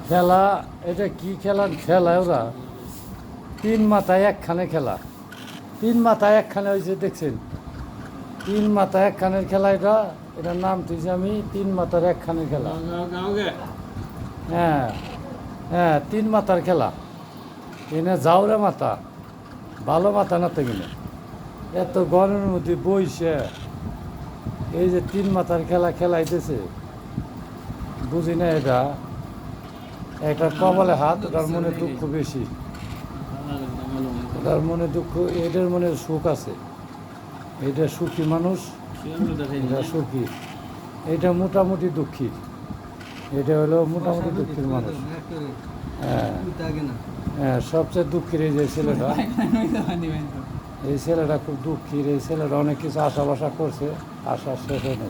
খেলা এটা কি খেলার খেলা ওরা তিন মাথায় একখানে খেলা তিন মাথায় একখানে হয়েছে দেখছেন তিন মাথায় একখানের খেলা এটার নাম দিয়েছি আমি তিন মাথার একখানের খেলা হ্যাঁ হ্যাঁ তিন মাথার খেলা এনে যাওরে মাথা ভালো মাথা না তো কিনে এত গরমের মধ্যে বইছে এই যে তিন মাথার খেলা খেলাইতেছে বুঝি না এটা একটা কপালে হাত ওটার মনে দুঃখ বেশি ওটার মনে দুঃখ এটার মনে সুখ আছে এটা সুখী মানুষ এটা সুখী এটা মোটামুটি দুঃখী এটা হলো মোটামুটি দুঃখীর মানুষ হ্যাঁ হ্যাঁ সবচেয়ে দুঃখীর এই যে ছেলেটা এই ছেলেটা খুব দুঃখীর এই ছেলেটা অনেক কিছু আশা বাসা করছে আশা শেষ হয় না